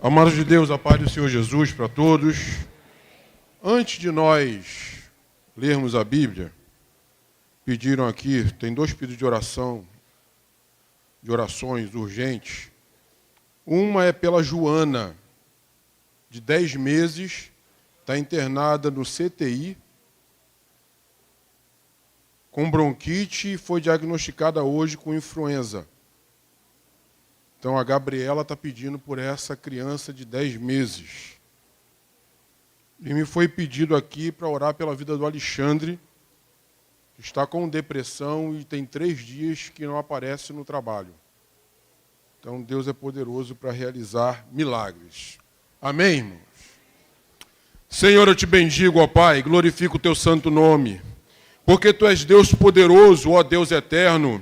Amados de Deus, a paz do Senhor Jesus para todos. Antes de nós lermos a Bíblia, pediram aqui, tem 2 pedidos de oração, de orações urgentes. Uma é pela Joana, de 10 meses, está internada no CTI, com bronquite e foi diagnosticada hoje com influenza. Então, a Gabriela está pedindo por essa criança de 10 meses. E me foi pedido aqui para orar pela vida do Alexandre, que está com depressão e tem 3 dias que não aparece no trabalho. Então, Deus é poderoso para realizar milagres. Amém, irmãos? Senhor, eu te bendigo, ó Pai, glorifico o teu santo nome, porque tu és Deus poderoso, ó Deus eterno.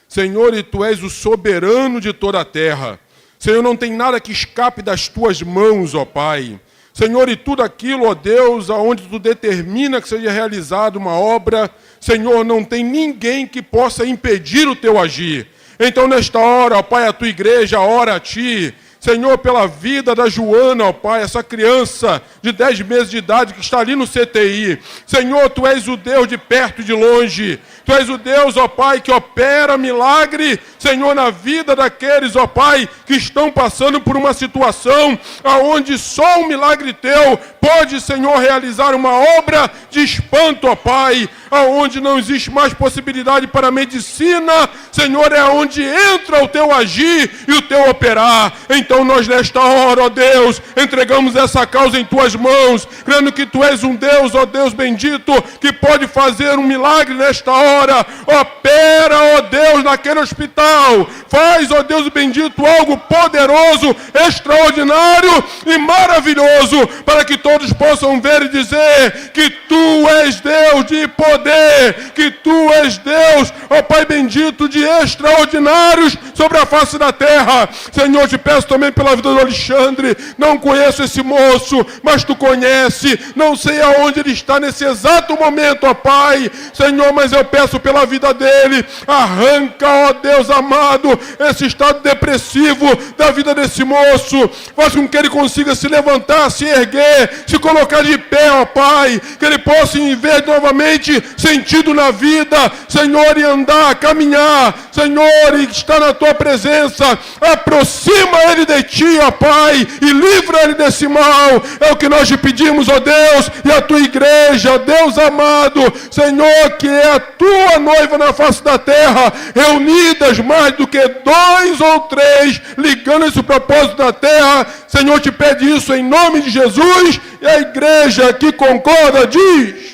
Senhor, e Tu és o soberano de toda a terra. Senhor, não tem nada que escape das Tuas mãos, ó Pai. Senhor, e tudo aquilo, ó Deus, aonde Tu determina que seja realizada uma obra, Senhor, não tem ninguém que possa impedir o Teu agir. Então, nesta hora, ó Pai, a Tua igreja ora a Ti, Senhor, pela vida da Joana, ó Pai, essa criança de 10 meses de idade que está ali no CTI. Senhor, Tu és o Deus de perto e de longe. Tu és o Deus, ó Pai, que opera milagre, Senhor, na vida daqueles, ó Pai, que estão passando por uma situação aonde só um milagre Teu pode, Senhor, realizar uma obra de espanto, ó Pai, aonde não existe mais possibilidade para a medicina, Senhor, é onde entra o Teu agir e o Teu operar. Então nós nesta hora, ó Deus, entregamos essa causa em Tuas mãos, crendo que Tu és um Deus, ó Deus bendito, que pode fazer um milagre nesta hora. Opera, ó Deus, naquele hospital. Faz, ó Deus bendito, algo poderoso, extraordinário e maravilhoso, para que todos possam ver e dizer que Tu és Deus de poder, que Tu és Deus, ó Pai bendito, de extraordinários sobre a face da terra. Senhor, te peço também pela vida do Alexandre. Não conheço esse moço, mas Tu conhece. Não sei aonde ele está nesse exato momento, ó Pai. Senhor, mas eu peço pela vida dele. Arranca, ó Deus amado, esse estado depressivo da vida desse moço. Faz com que ele consiga se levantar, se erguer, se colocar de pé, ó Pai. Que ele possa ver novamente sentido na vida, Senhor, e andar, caminhar, Senhor, e estar na Tua presença. Aproxima ele de Ti, ó Pai, e livra ele desse mal. É o que nós te pedimos, ó Deus, e a Tua igreja, Deus amado, Senhor, que é a Tua noiva na face da terra, reunidas mais do que 2 ou 3, ligando esse propósito da terra. Senhor, te pede isso em nome de Jesus, e a igreja que concorda diz: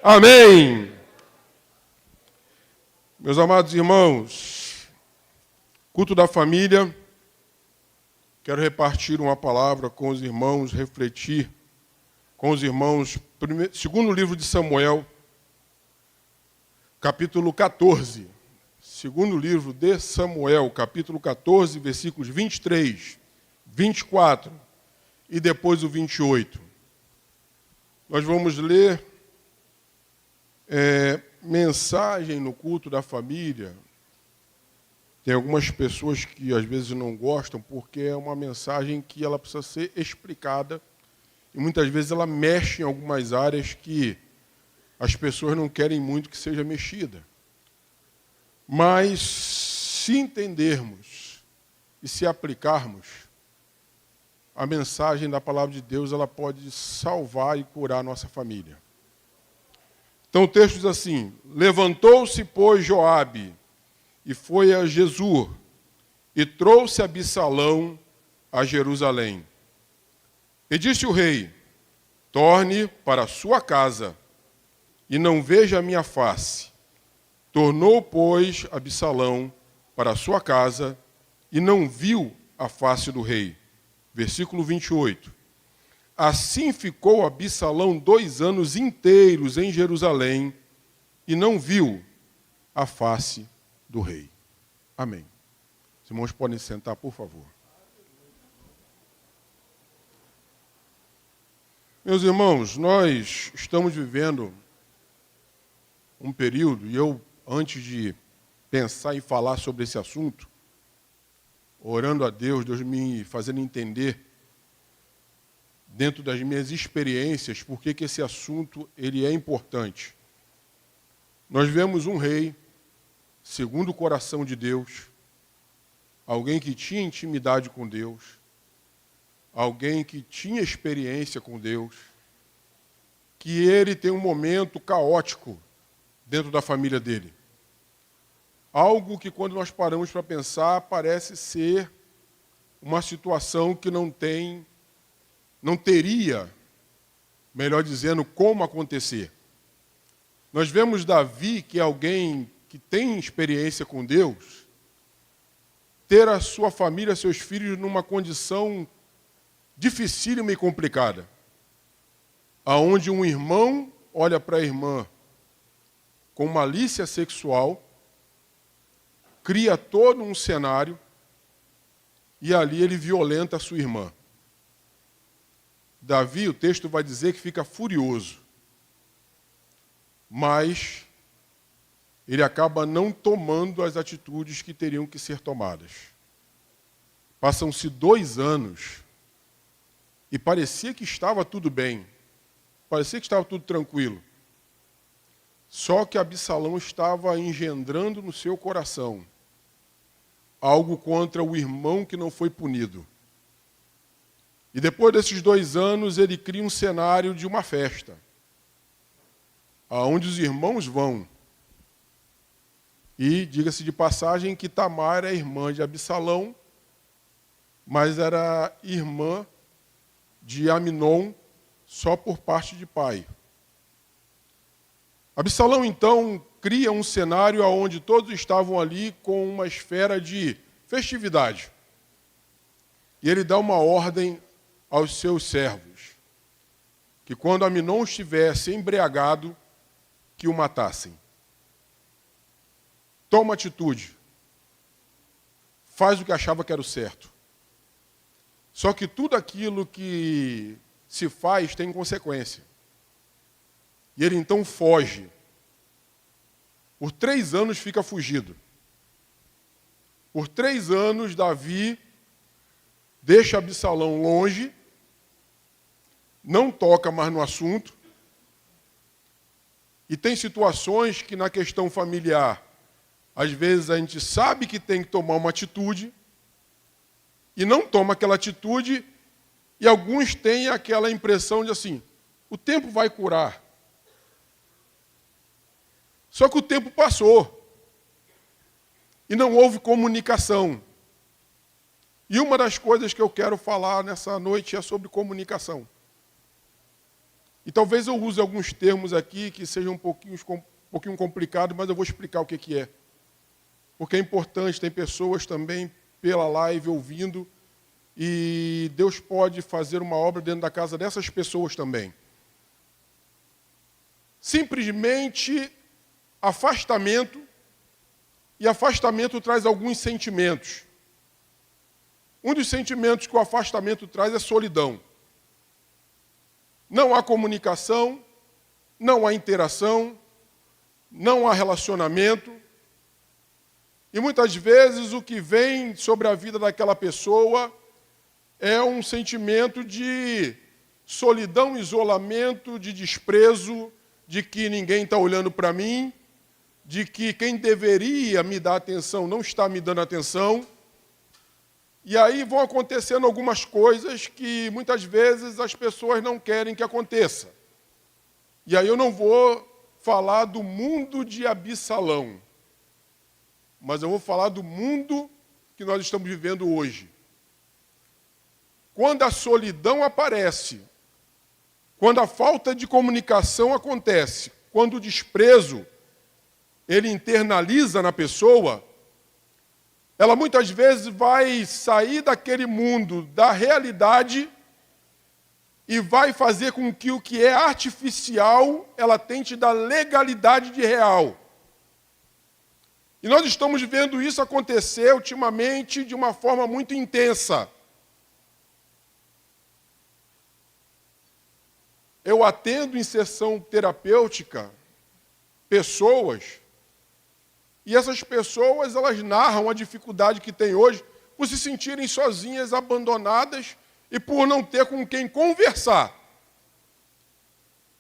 Amém. Meus amados irmãos, culto da família, quero repartir uma palavra com os irmãos, refletir com os irmãos, segundo livro de Samuel, capítulo 14. Segundo livro de Samuel, capítulo 14, versículos 23, 24 e depois o 28. Nós vamos ler mensagem no culto da família. Tem algumas pessoas que às vezes não gostam porque é uma mensagem que ela precisa ser explicada e muitas vezes ela mexe em algumas áreas que as pessoas não querem muito que seja mexida. Mas se entendermos e se aplicarmos, a mensagem da palavra de Deus ela pode salvar e curar a nossa família. Então o texto diz assim: levantou-se, pois, Joabe, e foi a Jesur, e trouxe Absalão a Jerusalém. E disse o rei: torne para a sua casa, e não veja a minha face. Tornou, pois, Absalão para a sua casa, e não viu a face do rei. Versículo 28. Assim ficou Absalão 2 anos inteiros em Jerusalém, e não viu a face do rei. Amém. Os irmãos podem sentar, por favor. Meus irmãos, nós estamos vivendo um período, e eu, antes de pensar em falar sobre esse assunto, orando a Deus, Deus me fazendo entender, dentro das minhas experiências, por que esse assunto ele é importante. Nós vemos um rei, segundo o coração de Deus, alguém que tinha intimidade com Deus, alguém que tinha experiência com Deus, que ele tem um momento caótico dentro da família dele. Algo que, quando nós paramos para pensar, parece ser uma situação que não teria, melhor dizendo, como acontecer. Nós vemos Davi, que é alguém que tem experiência com Deus, ter a sua família, seus filhos, numa condição dificílima e complicada, aonde um irmão olha para a irmã com malícia sexual, cria todo um cenário e ali ele violenta a sua irmã. Davi, o texto vai dizer que fica furioso, mas ele acaba não tomando as atitudes que teriam que ser tomadas. Passam-se 2 anos e parecia que estava tudo bem, parecia que estava tudo tranquilo. Só que Absalão estava engendrando no seu coração algo contra o irmão que não foi punido. E depois desses 2 anos, ele cria um cenário de uma festa, aonde os irmãos vão. E, diga-se de passagem, que Tamar é irmã de Absalão, mas era irmã de Aminon só por parte de pai. Absalão, então, cria um cenário onde todos estavam ali com uma esfera de festividade. E ele dá uma ordem aos seus servos, que quando Aminon estivesse embriagado, que o matassem. Toma atitude. Faz o que achava que era o certo. Só que tudo aquilo que se faz tem consequência. E ele então foge. Por 3 anos fica fugido. Por 3 anos, Davi deixa Absalão longe, não toca mais no assunto, e tem situações que na questão familiar, às vezes a gente sabe que tem que tomar uma atitude, e não toma aquela atitude, e alguns têm aquela impressão de assim, o tempo vai curar. Só que o tempo passou, e não houve comunicação. E uma das coisas que eu quero falar nessa noite é sobre comunicação. E talvez eu use alguns termos aqui que sejam um pouquinho complicados, mas eu vou explicar o que é. Porque é importante, tem pessoas também pela live ouvindo, e Deus pode fazer uma obra dentro da casa dessas pessoas também. Simplesmente afastamento, e afastamento traz alguns sentimentos. Um dos sentimentos que o afastamento traz é solidão. Não há comunicação, não há interação, não há relacionamento. E muitas vezes o que vem sobre a vida daquela pessoa é um sentimento de solidão, isolamento, de desprezo, de que ninguém está olhando para mim, de que quem deveria me dar atenção não está me dando atenção. E aí vão acontecendo algumas coisas que muitas vezes as pessoas não querem que aconteça. E aí eu não vou falar do mundo de Absalão, mas eu vou falar do mundo que nós estamos vivendo hoje. Quando a solidão aparece, quando a falta de comunicação acontece, quando o desprezo ele internaliza na pessoa, ela muitas vezes vai sair daquele mundo, da realidade, e vai fazer com que o que é artificial, ela tente dar legalidade de real. E nós estamos vendo isso acontecer ultimamente de uma forma muito intensa. Eu atendo em sessão terapêutica pessoas, e essas pessoas elas narram a dificuldade que tem hoje, por se sentirem sozinhas, abandonadas e por não ter com quem conversar.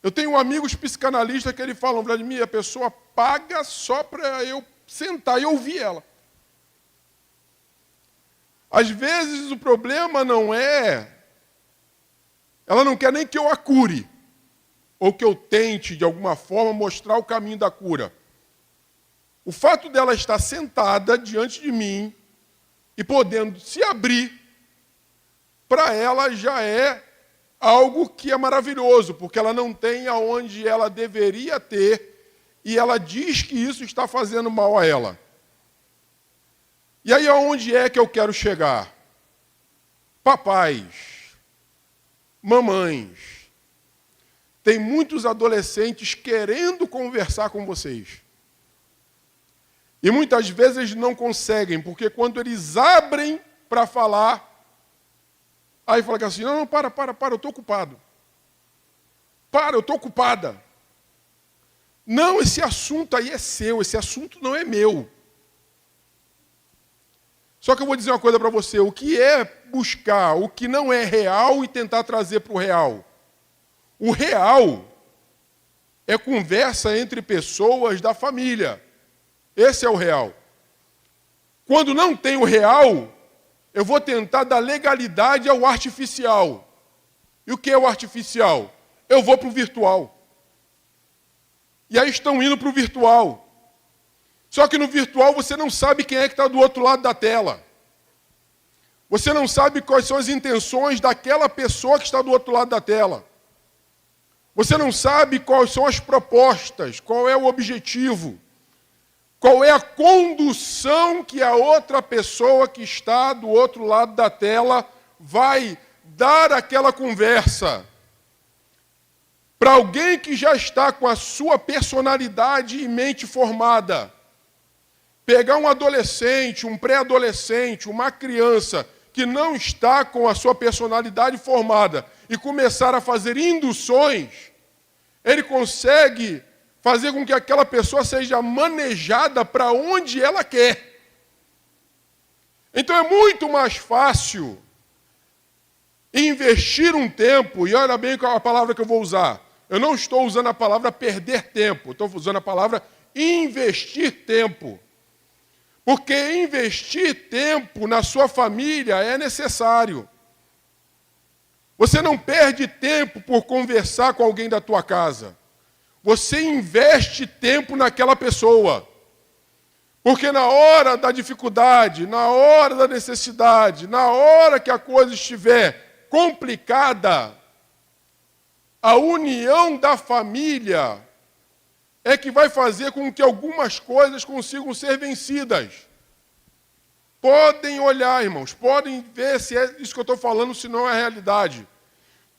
Eu tenho amigos psicanalistas que eles falam, Vladimir, a pessoa paga só para eu sentar e ouvir ela. Às vezes o problema não é... Ela não quer nem que eu a cure, ou que eu tente, de alguma forma, mostrar o caminho da cura. O fato dela estar sentada diante de mim e podendo se abrir, para ela já é algo que é maravilhoso, porque ela não tem aonde ela deveria ter, e ela diz que isso está fazendo mal a ela. E aí aonde é que eu quero chegar? Papais, mamães, tem muitos adolescentes querendo conversar com vocês. E muitas vezes não conseguem, porque quando eles abrem para falar, aí fala assim, não, para, eu estou ocupado. Eu estou ocupada. Não, esse assunto aí é seu, esse assunto não é meu. Só que eu vou dizer uma coisa para você, o que é buscar o que não é real e tentar trazer para o real? O real é conversa entre pessoas da família. Esse é o real. Quando não tem o real, eu vou tentar dar legalidade ao artificial. E o que é o artificial? Eu vou para o virtual. E aí estão indo para o virtual. Só que no virtual você não sabe quem é que está do outro lado da tela. Você não sabe quais são as intenções daquela pessoa que está do outro lado da tela. Você não sabe quais são as propostas, qual é o objetivo, qual é a condução que a outra pessoa que está do outro lado da tela vai dar àquela conversa. Para alguém que já está com a sua personalidade e mente formada, pegar um adolescente, um pré-adolescente, uma criança que não está com a sua personalidade formada e começar a fazer induções, ele consegue fazer com que aquela pessoa seja manejada para onde ela quer. Então é muito mais fácil investir um tempo, e olha bem qual é a palavra que eu vou usar. Eu não estou usando a palavra perder tempo, estou usando a palavra investir tempo. Porque investir tempo na sua família é necessário. Você não perde tempo por conversar com alguém da tua casa. Você investe tempo naquela pessoa. Porque na hora da dificuldade, na hora da necessidade, na hora que a coisa estiver complicada, a união da família é que vai fazer com que algumas coisas consigam ser vencidas. Podem olhar, irmãos, podem ver se é isso que eu estou falando, se não é a realidade.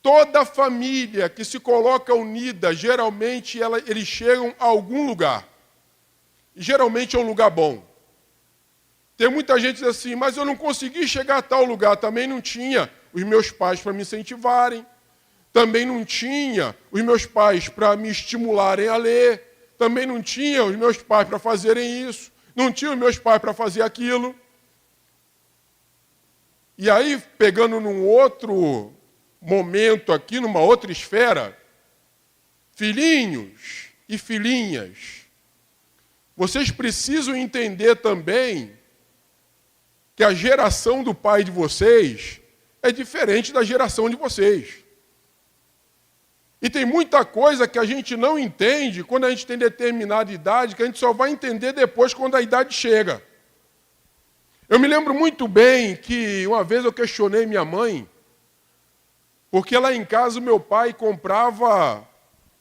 Toda família que se coloca unida, geralmente eles chegam a algum lugar. E geralmente é um lugar bom. Tem muita gente que diz assim, mas eu não consegui chegar a tal lugar. Também não tinha os meus pais para me incentivarem. Também não tinha os meus pais para me estimularem a ler. Também não tinha os meus pais para fazerem isso. Não tinha os meus pais para fazer aquilo. E aí, pegando num outro momento aqui, numa outra esfera, filhinhos e filhinhas, vocês precisam entender também que a geração do pai de vocês é diferente da geração de vocês. E tem muita coisa que a gente não entende quando a gente tem determinada idade, que a gente só vai entender depois quando a idade chega. Eu me lembro muito bem que uma vez eu questionei minha mãe, porque lá em casa o meu pai comprava,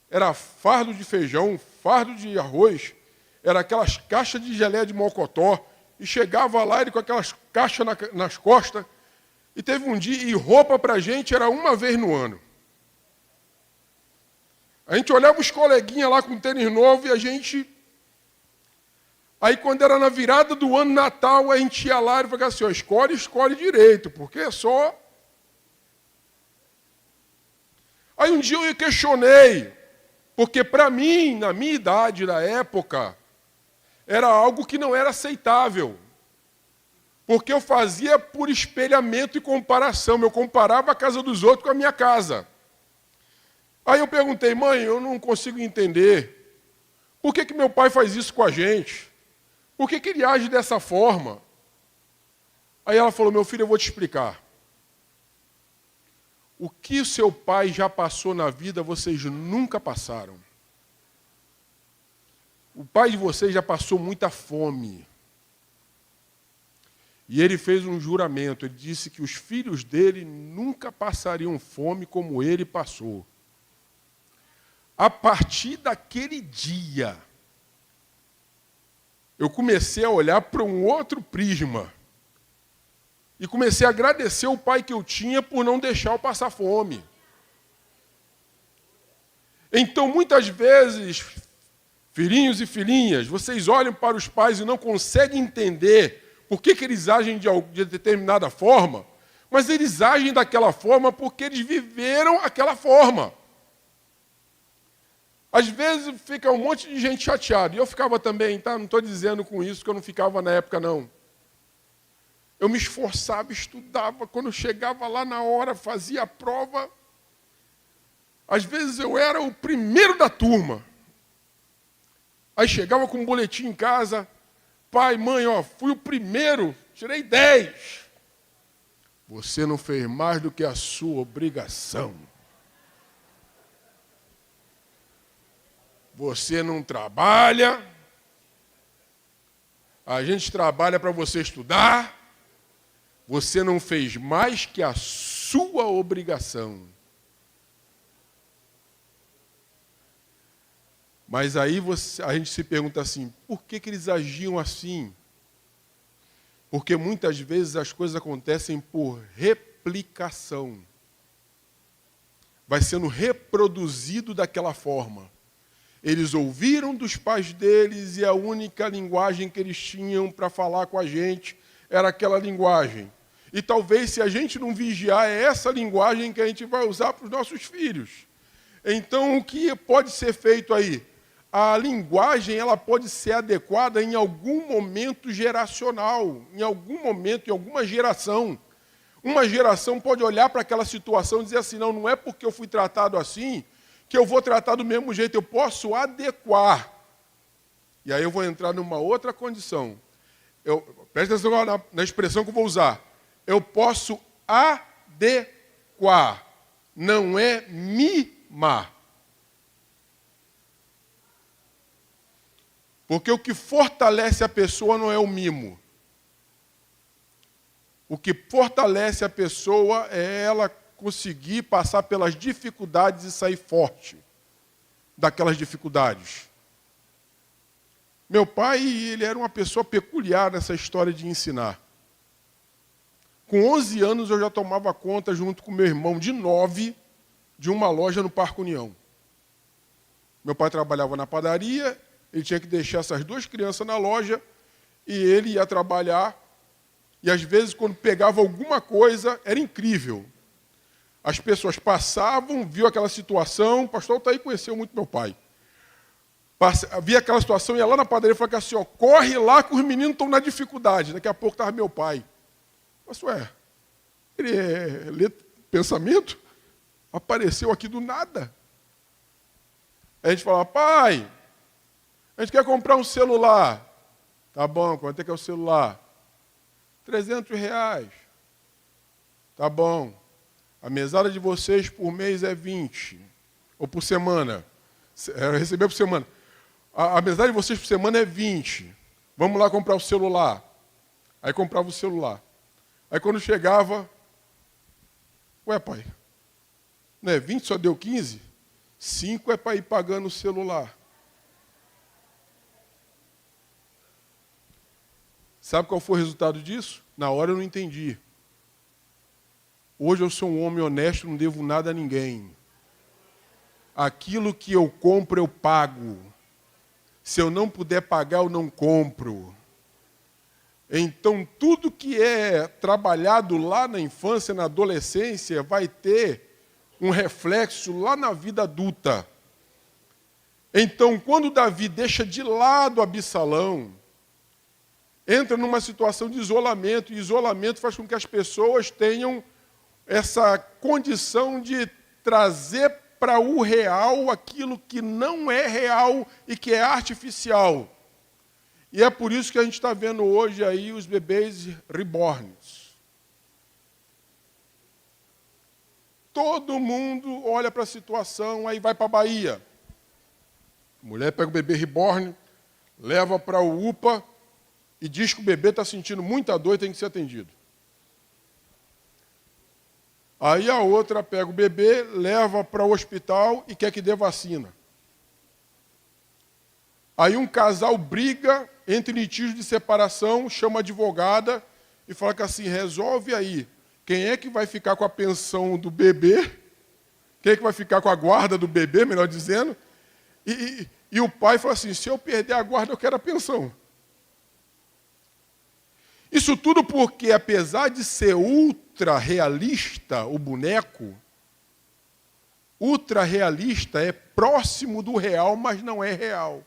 era fardo de feijão, fardo de arroz, era aquelas caixas de geleia de mocotó, e chegava lá ele com aquelas caixas nas costas, e teve um dia, e roupa para a gente era uma vez no ano. A gente olhava os coleguinhas lá com tênis novo e a gente... Aí quando era na virada do ano, Natal, a gente ia lá e falava assim, escolhe direito, porque é só... Aí um dia eu questionei, porque para mim, na minha idade, na época, era algo que não era aceitável. Porque eu fazia por espelhamento e comparação. Eu comparava a casa dos outros com a minha casa. Aí eu perguntei, mãe, eu não consigo entender. Por que meu pai faz isso com a gente? Por que ele age dessa forma? Aí ela falou, meu filho, eu vou te explicar. O que o seu pai já passou na vida, vocês nunca passaram. O pai de vocês já passou muita fome. E ele fez um juramento, ele disse que os filhos dele nunca passariam fome como ele passou. A partir daquele dia, eu comecei a olhar para um outro prisma. E comecei a agradecer o pai que eu tinha por não deixar eu passar fome. Então, muitas vezes, filhinhos e filhinhas, vocês olham para os pais e não conseguem entender por que eles agem de determinada forma, mas eles agem daquela forma porque eles viveram aquela forma. Às vezes fica um monte de gente chateada, e eu ficava também, tá? Não estou dizendo com isso que eu não ficava na época, não. Eu me esforçava, estudava, quando eu chegava lá na hora, fazia a prova. Às vezes eu era o primeiro da turma. Aí chegava com um boletim em casa, pai, mãe, ó, fui o primeiro, tirei 10. Você não fez mais do que a sua obrigação. Você não trabalha, a gente trabalha para você estudar, você não fez mais que a sua obrigação. Mas aí a gente se pergunta assim, por que eles agiam assim? Porque muitas vezes as coisas acontecem por replicação. Vai sendo reproduzido daquela forma. Eles ouviram dos pais deles e a única linguagem que eles tinham para falar com a gente era aquela linguagem. E talvez, se a gente não vigiar, é essa linguagem que a gente vai usar para os nossos filhos. Então, o que pode ser feito aí? A linguagem ela pode ser adequada em algum momento geracional, em algum momento, em alguma geração. Uma geração pode olhar para aquela situação e dizer assim, não é porque eu fui tratado assim que eu vou tratar do mesmo jeito, eu posso adequar. E aí eu vou entrar numa outra condição. Presta atenção na expressão que eu vou usar. Eu posso adequar, não é mimar. Porque o que fortalece a pessoa não é o mimo. O que fortalece a pessoa é ela conseguir passar pelas dificuldades e sair forte daquelas dificuldades. Meu pai, ele era uma pessoa peculiar nessa história de ensinar. Com 11 anos eu já tomava conta, junto com meu irmão de 9, de uma loja no Parque União. Meu pai trabalhava na padaria, ele tinha que deixar essas duas crianças na loja e ele ia trabalhar. E às vezes, quando pegava alguma coisa, era incrível. As pessoas passavam, viam aquela situação, o pastor Altair conheceu muito meu pai. Via aquela situação, ia lá na padaria e falava assim, ó, corre lá que os meninos estão na dificuldade. Daqui a pouco estava meu pai. Mas, ele lê pensamento? Apareceu aqui do nada. Aí a gente falava, pai, a gente quer comprar um celular. Tá bom, quanto é que é o celular? R$300. Tá bom. A mesada de vocês por mês é 20. Ou por semana. Receber por semana. A mesada de vocês por semana é 20. Vamos lá comprar o celular. Aí comprava o celular. Aí quando chegava, ué pai, não é 20, só deu 15? 5 é para ir pagando o celular. Sabe qual foi o resultado disso? Na hora eu não entendi. Hoje eu sou um homem honesto, não devo nada a ninguém. Aquilo que eu compro, eu pago. Se eu não puder pagar, eu não compro. Então, tudo que é trabalhado lá na infância, na adolescência, vai ter um reflexo lá na vida adulta. Então, quando Davi deixa de lado Absalão, entra numa situação de isolamento, e isolamento faz com que as pessoas tenham essa condição de trazer para o real aquilo que não é real e que é artificial. E é por isso que a gente está vendo hoje aí os bebês reborns. Todo mundo olha para a situação, aí vai para a Bahia. A mulher pega o bebê reborn, leva para o UPA e diz que o bebê está sentindo muita dor e tem que ser atendido. Aí a outra pega o bebê, leva para o hospital e quer que dê vacina. Aí um casal briga entre litígio de separação, chama a advogada e fala que assim, resolve aí. Quem é que vai ficar com a pensão do bebê? Quem é que vai ficar com a guarda do bebê, melhor dizendo? E o pai fala assim, se eu perder a guarda, eu quero a pensão. Isso tudo porque, apesar de ser ultra realista o boneco, ultra realista é próximo do real, mas não é real.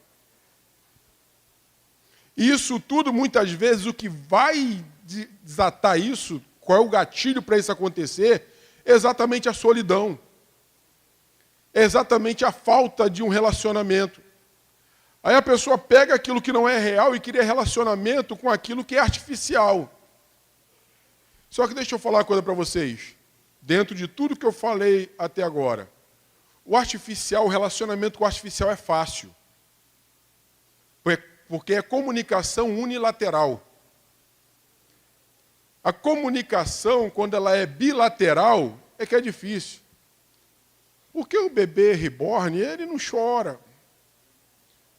Isso tudo, muitas vezes, o que vai desatar isso, qual é o gatilho para isso acontecer, é exatamente a solidão. É exatamente a falta de um relacionamento. Aí a pessoa pega aquilo que não é real e cria relacionamento com aquilo que é artificial. Só que deixa eu falar uma coisa para vocês. Dentro de tudo que eu falei até agora, o artificial, o relacionamento com o artificial é fácil. Porque é comunicação unilateral. A comunicação, quando ela é bilateral, é que é difícil. Porque o bebê reborn, ele não chora.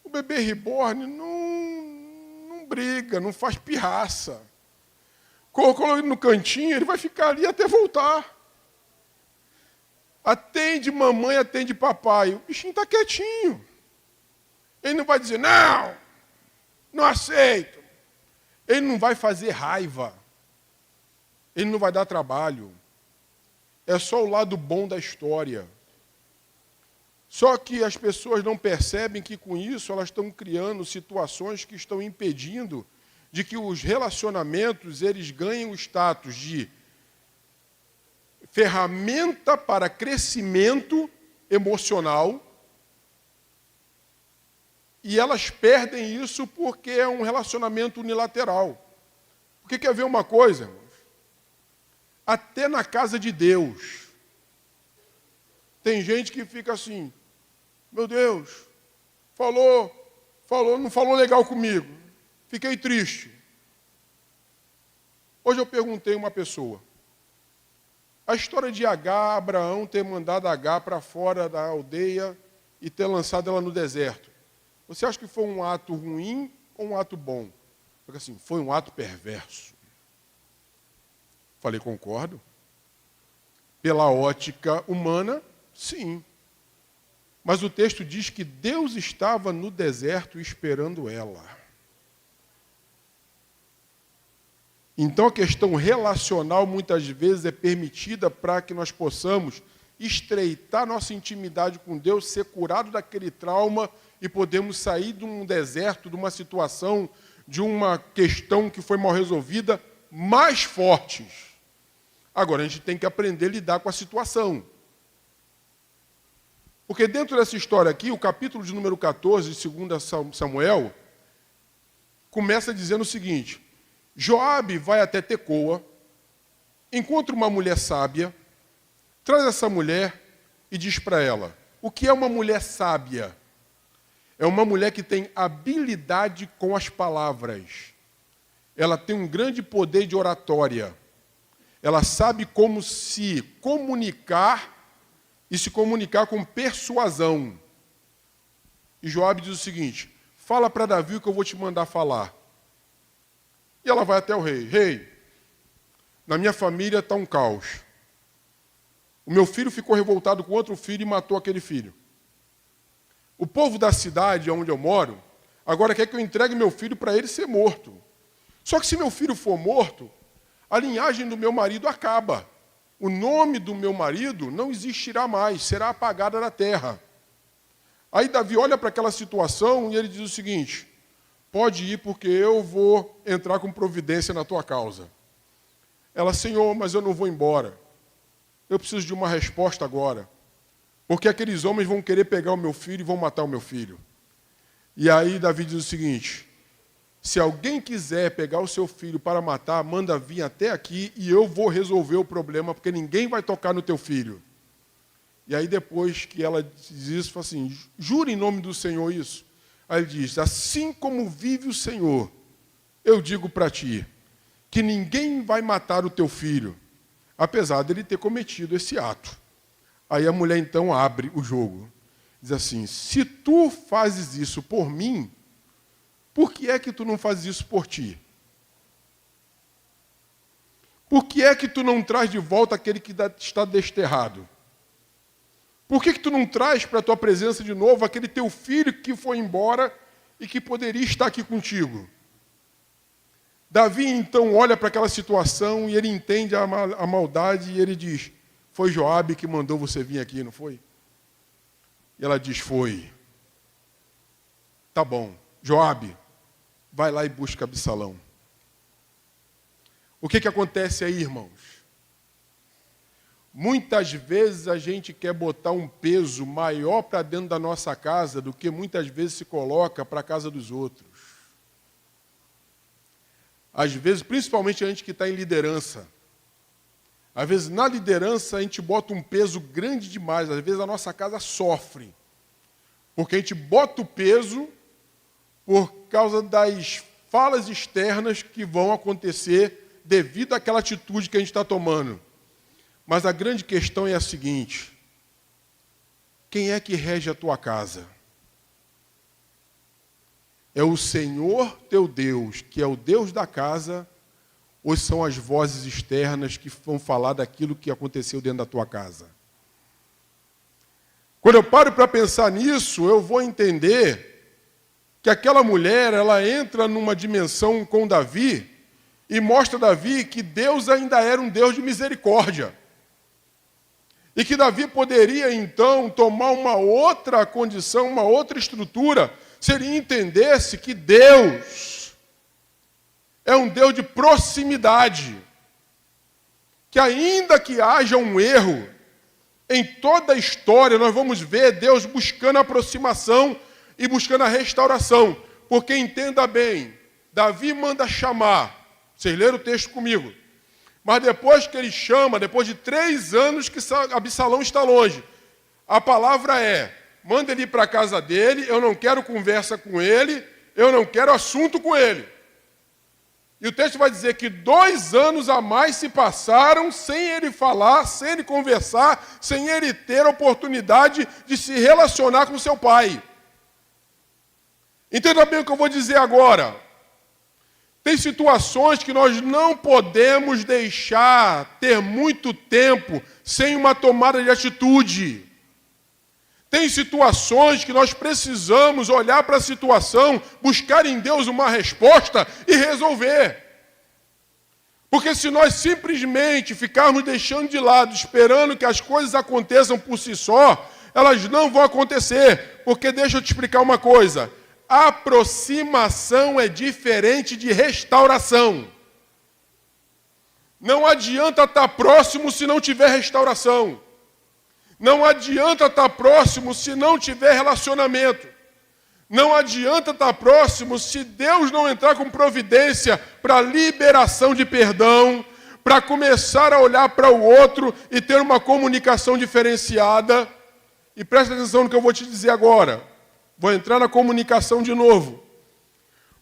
O bebê reborn não briga, não faz pirraça. Colocou ele no cantinho, ele vai ficar ali até voltar. Atende mamãe, atende papai. O bichinho está quietinho. Ele não vai dizer, não aceito. Ele não vai fazer raiva. Ele não vai dar trabalho. É só o lado bom da história. Só que as pessoas não percebem que com isso elas estão criando situações que estão impedindo de que os relacionamentos eles ganhem o status de ferramenta para crescimento emocional e elas perdem isso porque é um relacionamento unilateral. Porque quer ver uma coisa, irmãos? Até na casa de Deus tem gente que fica assim, meu Deus, não falou legal comigo, fiquei triste. Hoje eu perguntei a uma pessoa, a história de Abraão ter mandado Agar para fora da aldeia e ter lançado ela no deserto, você acha que foi um ato ruim ou um ato bom? Porque assim, foi um ato perverso. Falei, concordo. Pela ótica humana, sim. Mas o texto diz que Deus estava no deserto esperando ela. Então a questão relacional muitas vezes é permitida para que nós possamos estreitar nossa intimidade com Deus, ser curado daquele trauma e podemos sair de um deserto, de uma situação, de uma questão que foi mal resolvida, mais fortes. Agora, a gente tem que aprender a lidar com a situação. Porque dentro dessa história aqui, o capítulo de número 14, de 2 Samuel, começa dizendo o seguinte, Joabe vai até Tecoa, encontra uma mulher sábia, traz essa mulher e diz para ela, o que é uma mulher sábia? É uma mulher que tem habilidade com as palavras. Ela tem um grande poder de oratória. Ela sabe como se comunicar e se comunicar com persuasão. E Joabe diz o seguinte, fala para Davi o que eu vou te mandar falar. E ela vai até o rei. Rei, na minha família está um caos. O meu filho ficou revoltado com outro filho e matou aquele filho. O povo da cidade onde eu moro, agora quer que eu entregue meu filho para ele ser morto. Só que se meu filho for morto, a linhagem do meu marido acaba. O nome do meu marido não existirá mais, será apagada da terra. Aí Davi olha para aquela situação e ele diz o seguinte, pode ir porque eu vou entrar com providência na tua causa. Ela, Senhor, mas eu não vou embora. Eu preciso de uma resposta agora. Porque aqueles homens vão querer pegar o meu filho e vão matar o meu filho. E aí Davi diz o seguinte: se alguém quiser pegar o seu filho para matar, manda vir até aqui e eu vou resolver o problema, porque ninguém vai tocar no teu filho. E aí depois que ela diz isso, fala assim, jura em nome do Senhor isso. Aí ele diz, assim como vive o Senhor, eu digo para ti, que ninguém vai matar o teu filho, apesar dele ter cometido esse ato. Aí a mulher então abre o jogo. Diz assim, se tu fazes isso por mim, por que é que tu não fazes isso por ti? Por que é que tu não traz de volta aquele que está desterrado? Por que tu não traz para a tua presença de novo aquele teu filho que foi embora e que poderia estar aqui contigo? Davi, então, olha para aquela situação e ele entende a maldade e ele diz, foi Joabe que mandou você vir aqui, não foi? E ela diz, foi. Tá bom, Joabe, vai lá e busca Absalão. O que acontece aí, irmãos? Muitas vezes a gente quer botar um peso maior para dentro da nossa casa do que muitas vezes se coloca para a casa dos outros. Às vezes, principalmente a gente que está em liderança. Às vezes, na liderança, a gente bota um peso grande demais. Às vezes, a nossa casa sofre. Porque a gente bota o peso por causa das falas externas que vão acontecer devido àquela atitude que a gente está tomando. Mas a grande questão é a seguinte: quem é que rege a tua casa? É o Senhor teu Deus, que é o Deus da casa, ou são as vozes externas que vão falar daquilo que aconteceu dentro da tua casa? Quando eu paro para pensar nisso, eu vou entender que aquela mulher, ela entra numa dimensão com Davi e mostra a Davi que Deus ainda era um Deus de misericórdia. E que Davi poderia, então, tomar uma outra condição, uma outra estrutura, se ele entendesse que Deus é um Deus de proximidade. Que ainda que haja um erro, em toda a história nós vamos ver Deus buscando a aproximação e buscando a restauração. Porque, entenda bem, Davi manda chamar, vocês leram o texto comigo, mas depois que ele chama, depois de 3 anos que Absalão está longe, a palavra é, manda ele ir para a casa dele, eu não quero conversa com ele, eu não quero assunto com ele. E o texto vai dizer que 2 anos a mais se passaram sem ele falar, sem ele conversar, sem ele ter a oportunidade de se relacionar com seu pai. Entenda bem o que eu vou dizer agora. Tem situações que nós não podemos deixar ter muito tempo sem uma tomada de atitude. Tem situações que nós precisamos olhar para a situação, buscar em Deus uma resposta e resolver. Porque se nós simplesmente ficarmos deixando de lado, esperando que as coisas aconteçam por si só, elas não vão acontecer. Porque deixa eu te explicar uma coisa. Aproximação é diferente de restauração. Não adianta estar próximo se não tiver restauração. Não adianta estar próximo se não tiver relacionamento. Não adianta estar próximo se Deus não entrar com providência para liberação de perdão, para começar a olhar para o outro e ter uma comunicação diferenciada. E presta atenção no que eu vou te dizer agora. Vou entrar na comunicação de novo.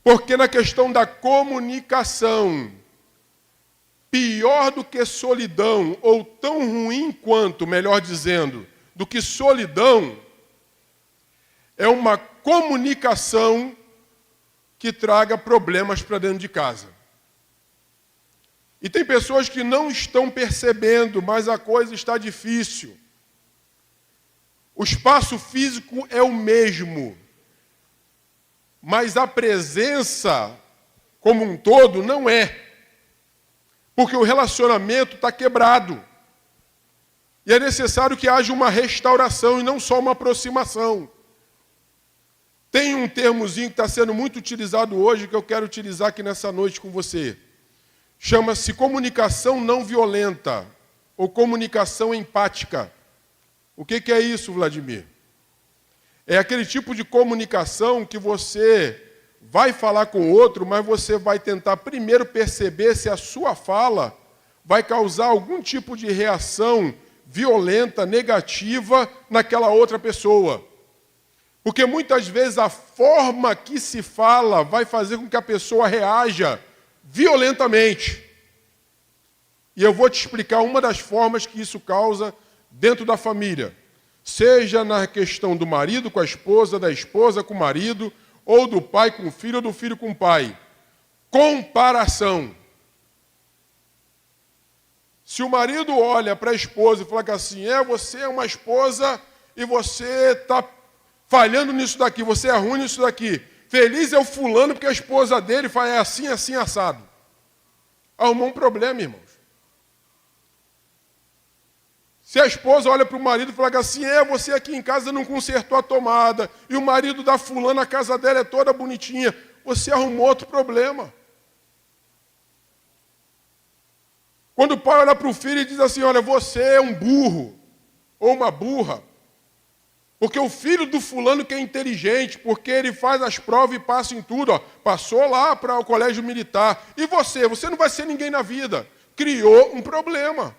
Porque na questão da comunicação, pior do que solidão, ou tão ruim quanto, melhor dizendo, do que solidão, é uma comunicação que traga problemas para dentro de casa. E tem pessoas que não estão percebendo, mas a coisa está difícil. O espaço físico é o mesmo, mas a presença como um todo não é. Porque o relacionamento está quebrado. E é necessário que haja uma restauração e não só uma aproximação. Tem um termozinho que está sendo muito utilizado hoje, que eu quero utilizar aqui nessa noite com você. Chama-se comunicação não violenta, ou comunicação empática. O que é isso, Vladimir? É aquele tipo de comunicação que você vai falar com o outro, mas você vai tentar primeiro perceber se a sua fala vai causar algum tipo de reação violenta, negativa naquela outra pessoa. Porque muitas vezes a forma que se fala vai fazer com que a pessoa reaja violentamente. E eu vou te explicar uma das formas que isso causa dentro da família. Seja na questão do marido com a esposa, da esposa com o marido, ou do pai com o filho, ou do filho com o pai. Comparação. Se o marido olha para a esposa e fala que assim, você é uma esposa e você está falhando nisso daqui, você é ruim nisso daqui. Feliz é o fulano porque a esposa dele fala assim, assim, assado. Arrumou um problema, irmãos. Se a esposa olha para o marido e fala que assim, você aqui em casa não consertou a tomada, e o marido da fulana, a casa dela é toda bonitinha, você arrumou outro problema. Quando o pai olha para o filho e diz assim, olha, você é um burro, ou uma burra, porque o filho do fulano que é inteligente, porque ele faz as provas e passa em tudo, passou lá para o colégio militar. E você não vai ser ninguém na vida. Criou um problema.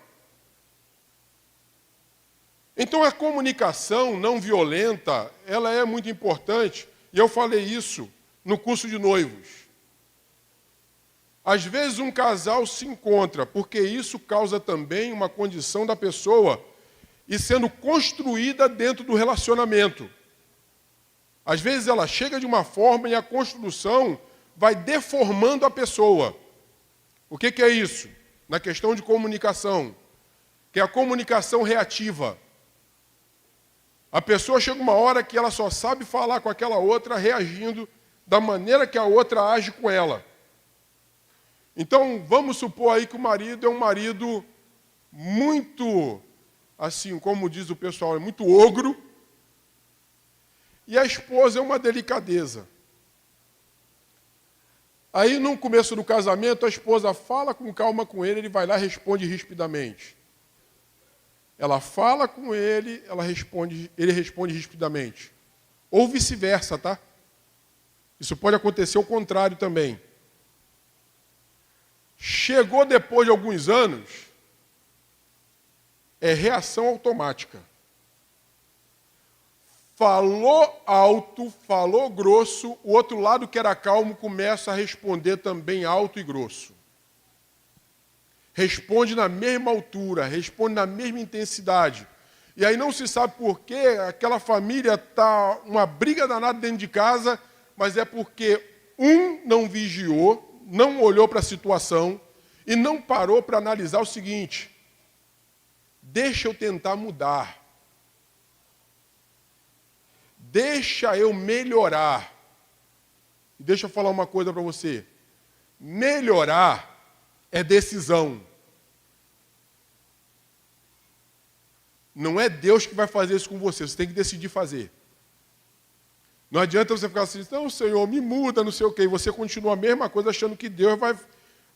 Então a comunicação não violenta, ela é muito importante. E eu falei isso no curso de noivos. Às vezes um casal se encontra, porque isso causa também uma condição da pessoa e sendo construída dentro do relacionamento. Às vezes ela chega de uma forma e a construção vai deformando a pessoa. O que é isso? Na questão de comunicação, que é a comunicação reativa. A pessoa chega uma hora que ela só sabe falar com aquela outra reagindo da maneira que a outra age com ela. Então, vamos supor aí que o marido é um marido muito, assim, como diz o pessoal, é muito ogro, e a esposa é uma delicadeza. Aí, no começo do casamento, a esposa fala com calma com ele vai lá e responde rispidamente. Ela fala com ele, ele responde rispidamente. Ou vice-versa, tá? Isso pode acontecer ao contrário também. Chegou depois de alguns anos, é reação automática. Falou alto, falou grosso, o outro lado que era calmo começa a responder também alto e grosso. Responde na mesma altura, responde na mesma intensidade. E aí não se sabe por que aquela família está uma briga danada dentro de casa, mas é porque um não vigiou, não olhou para a situação e não parou para analisar o seguinte: deixa eu tentar mudar. Deixa eu melhorar. E deixa eu falar uma coisa para você. Melhorar é decisão. Não é Deus que vai fazer isso com você, você tem que decidir fazer. Não adianta você ficar assim, não, Senhor, me muda, não sei o quê, e você continua a mesma coisa achando que Deus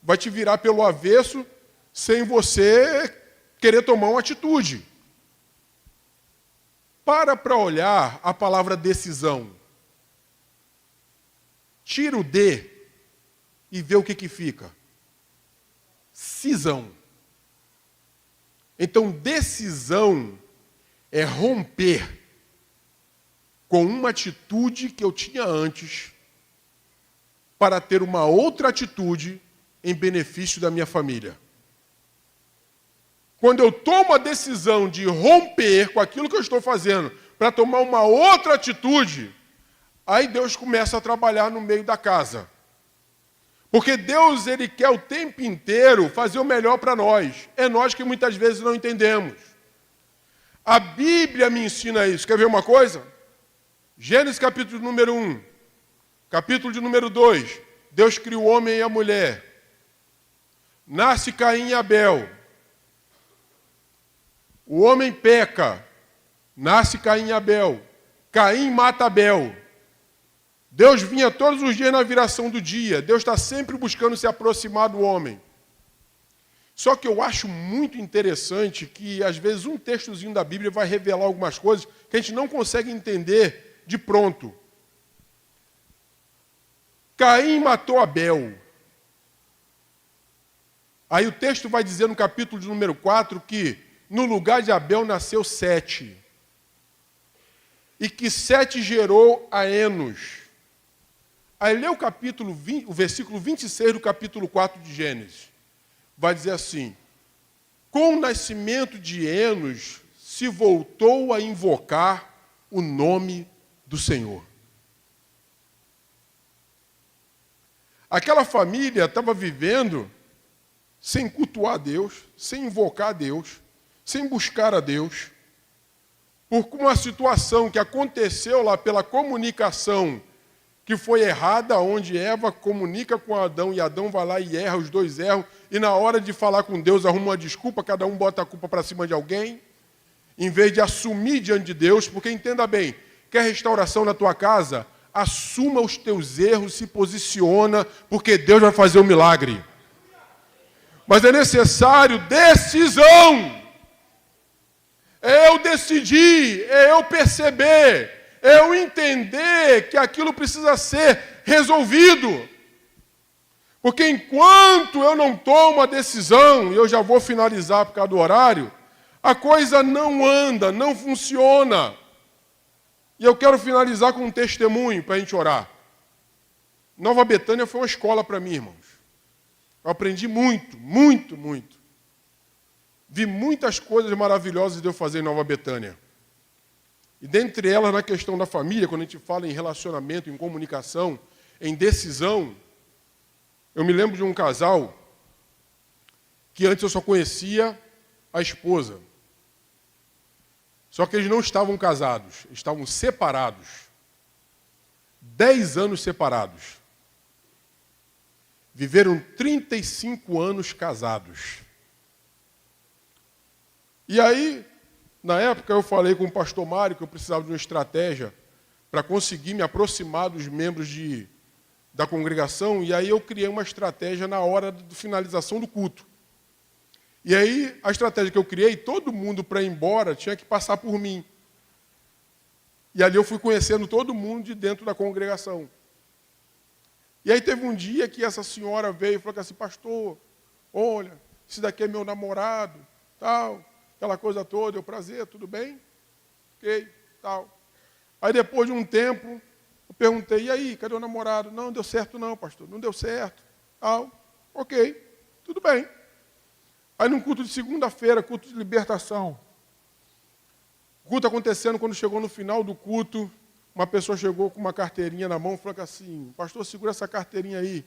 vai te virar pelo avesso sem você querer tomar uma atitude. Para olhar a palavra decisão. Tira o D e vê o que fica. Cisão. Então, decisão é romper com uma atitude que eu tinha antes para ter uma outra atitude em benefício da minha família. Quando eu tomo a decisão de romper com aquilo que eu estou fazendo para tomar uma outra atitude, aí Deus começa a trabalhar no meio da casa. Porque Deus, Ele quer o tempo inteiro fazer o melhor para nós. É nós que muitas vezes não entendemos. A Bíblia me ensina isso. Quer ver uma coisa? Gênesis capítulo número 1, capítulo de número 2. Deus cria o homem e a mulher. Nasce Caim e Abel. O homem peca. Nasce Caim e Abel. Caim mata Abel. Deus vinha todos os dias na viração do dia. Deus está sempre buscando se aproximar do homem. Só que eu acho muito interessante que, às vezes, um textozinho da Bíblia vai revelar algumas coisas que a gente não consegue entender de pronto. Caim matou Abel. Aí o texto vai dizer no capítulo de número 4 que no lugar de Abel nasceu Sete. E que Sete gerou a Enos. Aí lê o versículo 26 do capítulo 4 de Gênesis. Vai dizer assim: com o nascimento de Enos, se voltou a invocar o nome do Senhor. Aquela família estava vivendo sem cultuar a Deus, sem invocar a Deus, sem buscar a Deus, por uma situação que aconteceu lá pela comunicação que foi errada, onde Eva comunica com Adão e Adão vai lá e erra, os dois erram, e na hora de falar com Deus arruma uma desculpa, cada um bota a culpa para cima de alguém, em vez de assumir diante de Deus, porque entenda bem, quer restauração na tua casa? Assuma os teus erros, se posiciona, porque Deus vai fazer um milagre. Mas é necessário decisão. É eu decidir, é eu perceber, é eu entender que aquilo precisa ser resolvido. Porque enquanto eu não tomo a decisão, e eu já vou finalizar por causa do horário, a coisa não anda, não funciona. E eu quero finalizar com um testemunho para a gente orar. Nova Betânia foi uma escola para mim, irmãos. Eu aprendi muito, muito, muito. Vi muitas coisas maravilhosas de eu fazer em Nova Betânia. E dentre elas, na questão da família, quando a gente fala em relacionamento, em comunicação, em decisão, eu me lembro de um casal que antes eu só conhecia a esposa. Só que eles não estavam casados, estavam separados. 10 anos separados. Viveram 35 anos casados. E aí, na época, eu falei com o pastor Mário que eu precisava de uma estratégia para conseguir me aproximar dos membros da congregação, e aí eu criei uma estratégia na hora da finalização do culto. E aí, a estratégia que eu criei, todo mundo para ir embora tinha que passar por mim. E ali eu fui conhecendo todo mundo de dentro da congregação. E aí teve um dia que essa senhora veio e falou assim: pastor, olha, esse daqui é meu namorado, tal, aquela coisa toda, eu, prazer, tudo bem? Ok, tal. Aí depois de um tempo, eu perguntei: e aí, cadê o namorado? Não deu certo não, pastor, não deu certo, tal, ok, tudo bem. Aí num culto de segunda-feira, culto de libertação, culto acontecendo, quando chegou no final do culto, uma pessoa chegou com uma carteirinha na mão e falou assim: pastor, segura essa carteirinha aí.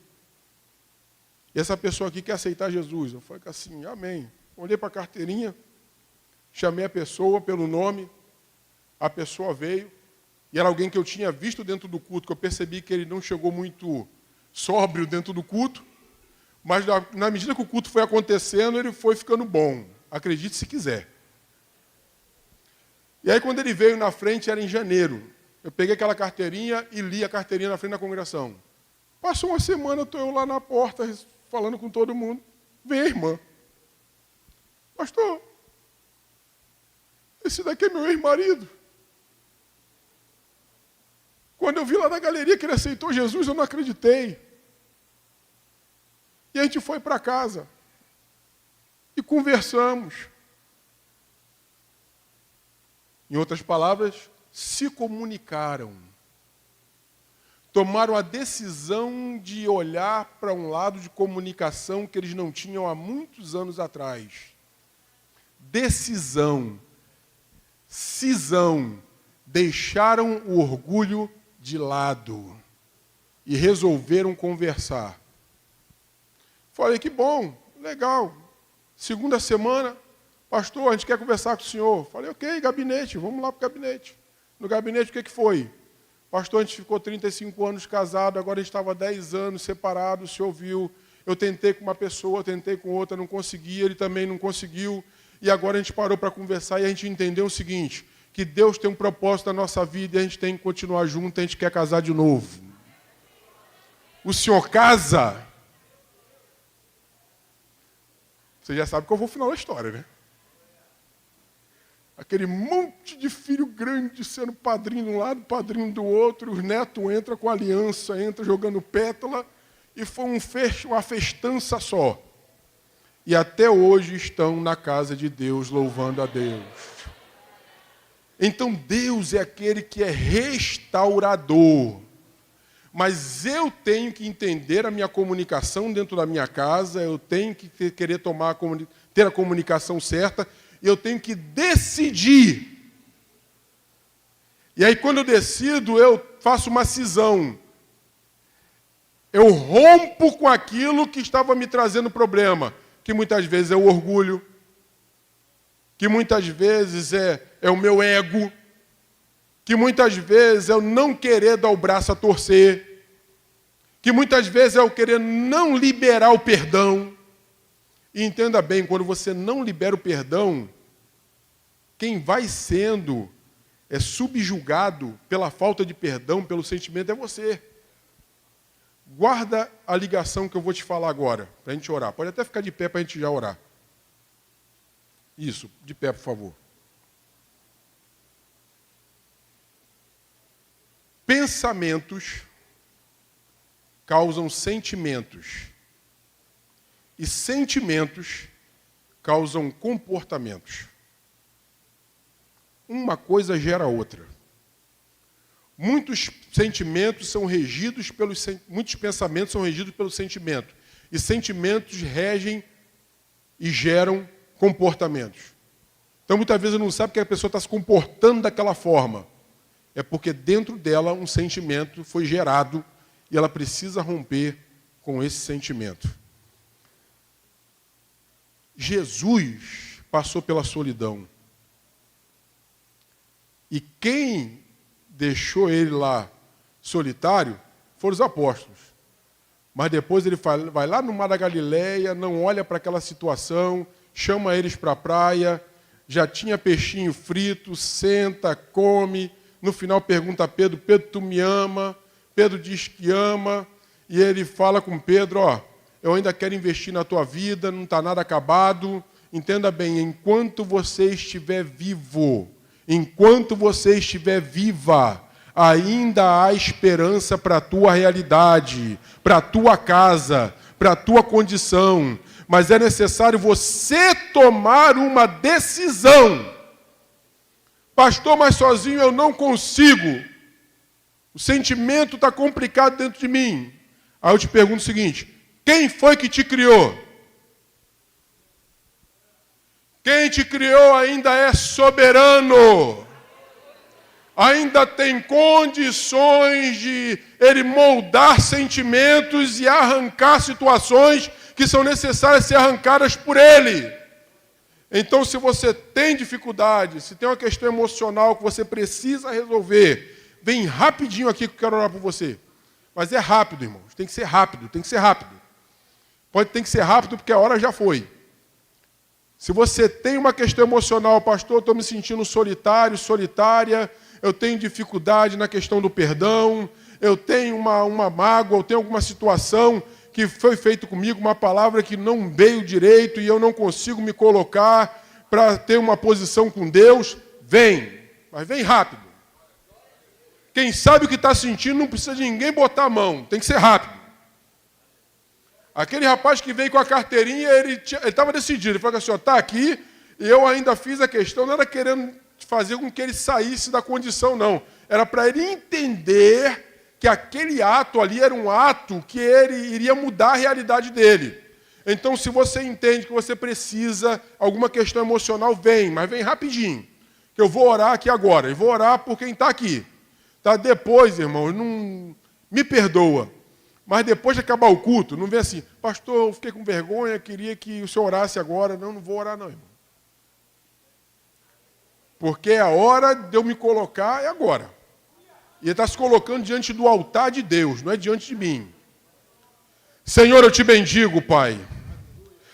E essa pessoa aqui quer aceitar Jesus. Eu falei assim: amém. Olhei para a carteirinha, chamei a pessoa pelo nome, a pessoa veio, e era alguém que eu tinha visto dentro do culto, que eu percebi que ele não chegou muito sóbrio dentro do culto, mas na medida que o culto foi acontecendo, ele foi ficando bom. Acredite se quiser. E aí quando ele veio na frente, era em janeiro. Eu peguei aquela carteirinha e li a carteirinha na frente da congregação. Passou uma semana, estou eu lá na porta, falando com todo mundo. Vem a irmã. Pastor, esse daqui é meu ex-marido. Quando eu vi lá na galeria que ele aceitou Jesus, eu não acreditei. E a gente foi para casa. E conversamos. Em outras palavras, se comunicaram. Tomaram a decisão de olhar para um lado de comunicação que eles não tinham há muitos anos atrás. Decisão. Cisão. Deixaram o orgulho de lado. E resolveram conversar. Falei: que bom, legal. Segunda semana, pastor, a gente quer conversar com o senhor. Falei: ok, gabinete, vamos lá para o gabinete. No gabinete, o que foi? Pastor, a gente ficou 35 anos casado, agora a gente estava 10 anos separado, o senhor viu. Eu tentei com uma pessoa, tentei com outra, não conseguia, ele também não conseguiu. E agora a gente parou para conversar e a gente entendeu o seguinte, que Deus tem um propósito na nossa vida e a gente tem que continuar junto, a gente quer casar de novo. o senhor casa, você já sabe qual foi o final da história, né? Aquele monte de filho grande sendo padrinho de um lado, padrinho do outro, os netos entram com aliança, entra jogando pétala, e foi uma festança só. E até hoje estão na casa de Deus, louvando a Deus. Então Deus é aquele que é restaurador. Mas eu tenho que entender a minha comunicação dentro da minha casa, eu tenho que querer ter a comunicação certa, e eu tenho que decidir. E aí, quando eu decido, eu faço uma cisão. Eu rompo com aquilo que estava me trazendo problema, que muitas vezes é o orgulho, que muitas vezes é o meu ego, que muitas vezes é o não querer dar o braço a torcer, que muitas vezes é o querer não liberar o perdão. E entenda bem, quando você não libera o perdão, quem vai sendo subjugado pela falta de perdão, pelo sentimento, é você. Guarda a ligação que eu vou te falar agora, para a gente orar. Pode até ficar de pé para a gente já orar. Isso, de pé, por favor. Pensamentos causam sentimentos. E sentimentos causam comportamentos. Uma coisa gera outra. Muitos pensamentos são regidos pelo sentimento. E sentimentos regem e geram comportamentos. Então, muitas vezes, não sabe que a pessoa está se comportando daquela forma. É porque dentro dela um sentimento foi gerado e ela precisa romper com esse sentimento. Jesus passou pela solidão. E quem deixou ele lá solitário foram os apóstolos. Mas depois ele vai lá no Mar da Galileia, não olha para aquela situação, chama eles para a praia, já tinha peixinho frito, senta, come. No final pergunta a Pedro, Pedro, tu me ama? Pedro diz que ama. E ele fala com Pedro, eu ainda quero investir na tua vida, não está nada acabado. Entenda bem, enquanto você estiver vivo, enquanto você estiver viva, ainda há esperança para a tua realidade, para a tua casa, para a tua condição. Mas é necessário você tomar uma decisão. Pastor, mas sozinho eu não consigo. O sentimento está complicado dentro de mim. Aí eu te pergunto o seguinte, quem foi que te criou? Quem te criou ainda é soberano. Ainda tem condições de ele moldar sentimentos e arrancar situações que são necessárias ser arrancadas por ele. Então, se você tem dificuldade, se tem uma questão emocional que você precisa resolver, vem rapidinho aqui que eu quero orar por você. Mas é rápido, irmãos. Tem que ser rápido, tem que ser rápido. Tem que ser rápido porque a hora já foi. Se você tem uma questão emocional, pastor, estou me sentindo solitário, solitária, eu tenho dificuldade na questão do perdão, eu tenho uma mágoa, eu tenho alguma situação que foi feita comigo, uma palavra que não veio direito e eu não consigo me colocar para ter uma posição com Deus, vem, mas vem rápido. Quem sabe o que está sentindo não precisa de ninguém botar a mão, tem que ser rápido. Aquele rapaz que veio com a carteirinha, ele estava decidido. Ele falou assim, está aqui, e eu ainda fiz a questão, não era querendo fazer com que ele saísse da condição, não. Era para ele entender que aquele ato ali era um ato que ele iria mudar a realidade dele. Então, se você entende que você precisa, alguma questão emocional, vem, mas vem rapidinho. Que eu vou orar aqui agora, e vou orar por quem está aqui. Tá? Depois, irmão, não me perdoa. Mas depois de acabar o culto, não vem assim, pastor, eu fiquei com vergonha, queria que o senhor orasse agora. Não vou orar não, irmão. Porque a hora de eu me colocar é agora. E ele está se colocando diante do altar de Deus, não é diante de mim. Senhor, eu te bendigo, Pai.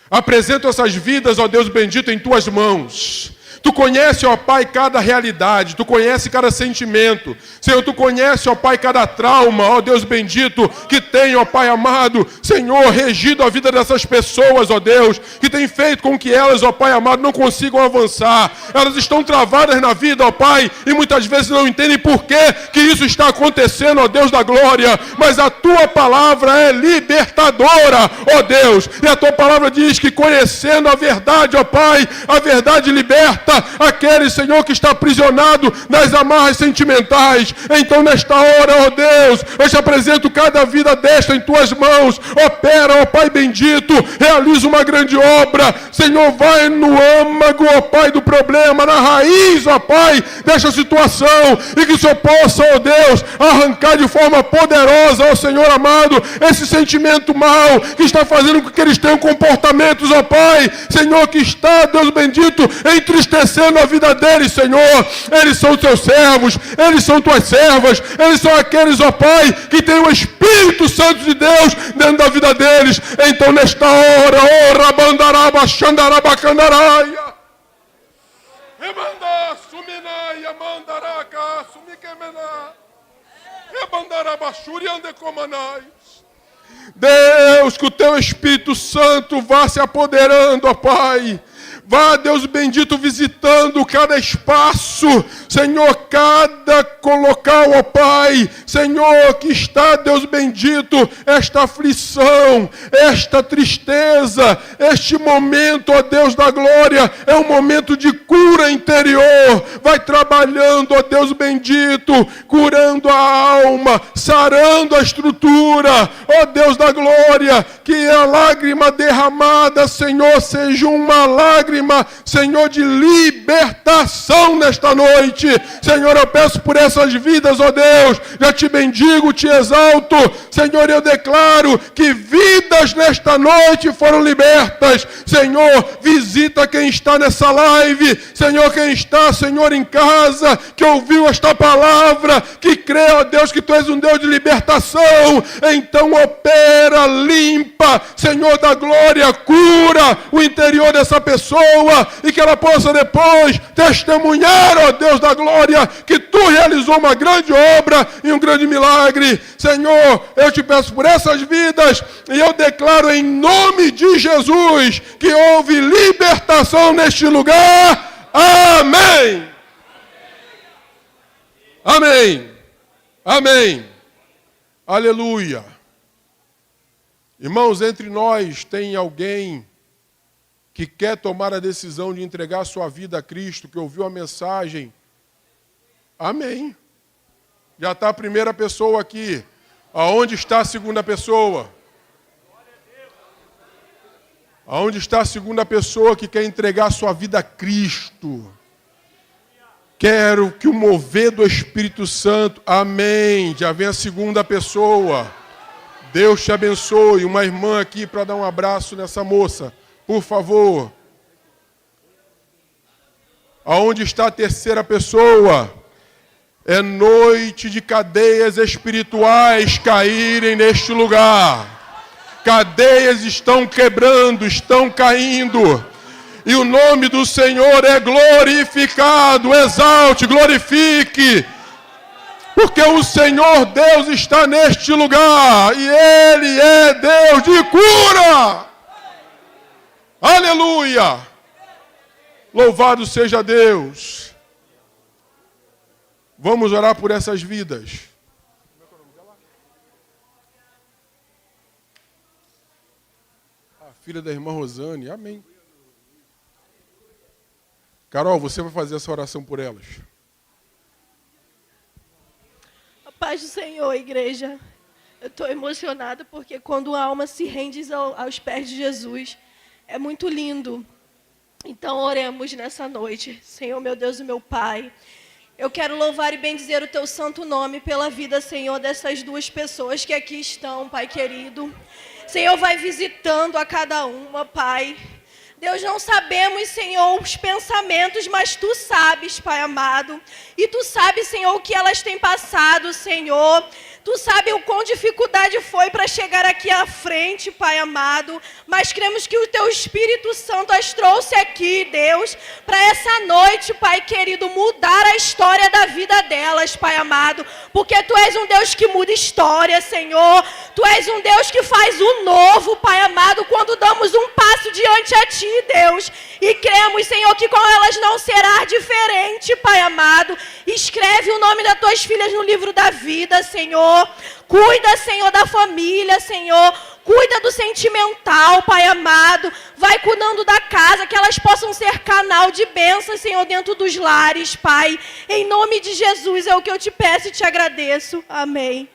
Apresento essas vidas, ó Deus bendito, em tuas mãos. Tu conhece, ó Pai, cada realidade. Tu conhece cada sentimento. Senhor, Tu conhece, ó Pai, cada trauma, ó Deus bendito, que tem, ó Pai amado, Senhor, regido a vida dessas pessoas, ó Deus, que tem feito com que elas, ó Pai amado, não consigam avançar. Elas estão travadas na vida, ó Pai, e muitas vezes não entendem por que isso está acontecendo, ó Deus da glória. Mas a Tua palavra é libertadora, ó Deus. E a Tua palavra diz que conhecendo a verdade, ó Pai, a verdade liberta aquele, Senhor, que está aprisionado nas amarras sentimentais. Então, nesta hora, ó Deus, eu te apresento cada vida desta em Tuas mãos. Opera, ó Pai bendito, realiza uma grande obra. Senhor, vai no âmago, ó Pai, do problema, na raiz, ó Pai, desta situação, e que o Senhor possa, ó Deus, arrancar de forma poderosa, ó Senhor amado, esse sentimento mau que está fazendo com que eles tenham comportamentos, ó Pai, Senhor, que está, Deus bendito, entristecendo a vida deles, Senhor. Eles são Teus servos, eles são Tuas servas, eles são aqueles, ó Pai, que tem o Espírito Santo de Deus dentro da vida deles. Então, nesta hora, ó Rabandaraba, Xandaraba, Candaraia, Remanda, Suminaia, Mandaraca, Sumiquemena, Rebandaraba, Xuriande Comanais. Deus, que o Teu Espírito Santo vá se apoderando, ó Pai. Vá, Deus bendito, visitando cada espaço, Senhor, cada local, ó Pai, Senhor, que está, Deus bendito, esta aflição, esta tristeza, este momento, ó Deus da glória, é um momento de cura interior. Vai trabalhando, ó Deus bendito, curando a alma, sarando a estrutura, ó Deus da glória, que a lágrima derramada, Senhor, seja uma lágrima, Senhor, de libertação nesta noite. Senhor, eu peço por essas vidas, ó Deus, já Te bendigo, Te exalto. Senhor, eu declaro que vidas nesta noite foram libertas. Senhor, visita quem está nessa live. Senhor, quem está, Senhor, em casa, que ouviu esta palavra, que crê, ó Deus, que Tu és um Deus de libertação. Então opera, limpa, Senhor da glória, cura o interior dessa pessoa, e que ela possa depois testemunhar, ó Deus da glória, que Tu realizou uma grande obra e um grande milagre. Senhor, eu Te peço por essas vidas, e eu declaro em nome de Jesus que houve libertação neste lugar. Amém. Amém. Amém. Aleluia. Irmãos, entre nós tem alguém que quer tomar a decisão de entregar sua vida a Cristo, que ouviu a mensagem. Amém. Já está a primeira pessoa aqui. Aonde está a segunda pessoa? Aonde está a segunda pessoa que quer entregar sua vida a Cristo? Quero que o mover do Espírito Santo. Amém. Já vem a segunda pessoa. Deus te abençoe. Uma irmã aqui para dar um abraço nessa moça. Por favor. Aonde está a terceira pessoa? É noite de cadeias espirituais caírem neste lugar. Cadeias estão quebrando, estão caindo. E o nome do Senhor é glorificado. Exalte, glorifique. Porque o Senhor Deus está neste lugar. E Ele é Deus de cura. Aleluia! Louvado seja Deus! Vamos orar por essas vidas. A filha da irmã Rosane, amém. Carol, você vai fazer essa oração por elas. A paz do Senhor, igreja. Eu estou emocionada porque quando a alma se rende aos pés de Jesus, é muito lindo. Então, oremos nessa noite. Senhor, meu Deus e meu Pai, eu quero louvar e bendizer o Teu santo nome pela vida, Senhor, dessas duas pessoas que aqui estão, Pai querido. Senhor, vai visitando a cada uma, Pai. Deus, não sabemos, Senhor, os pensamentos, mas Tu sabes, Pai amado. E Tu sabes, Senhor, o que elas têm passado, Senhor. Tu sabe o quão dificuldade foi para chegar aqui à frente, Pai amado. Mas cremos que o Teu Espírito Santo as trouxe aqui, Deus, para essa noite, Pai querido, mudar a história da vida delas, Pai amado. Porque Tu és um Deus que muda história, Senhor. Tu és um Deus que faz o novo, Pai amado, quando damos um passo diante a Ti, Deus. E cremos, Senhor, que com elas não será diferente, Pai amado. Escreve o nome das Tuas filhas no livro da vida, Senhor. Cuida, Senhor, da família, Senhor. Cuida do sentimental, Pai amado. Vai cuidando da casa, que elas possam ser canal de bênçãos, Senhor, dentro dos lares, Pai. Em nome de Jesus é o que eu te peço e te agradeço. Amém.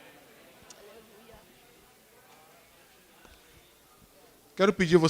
Quero pedir você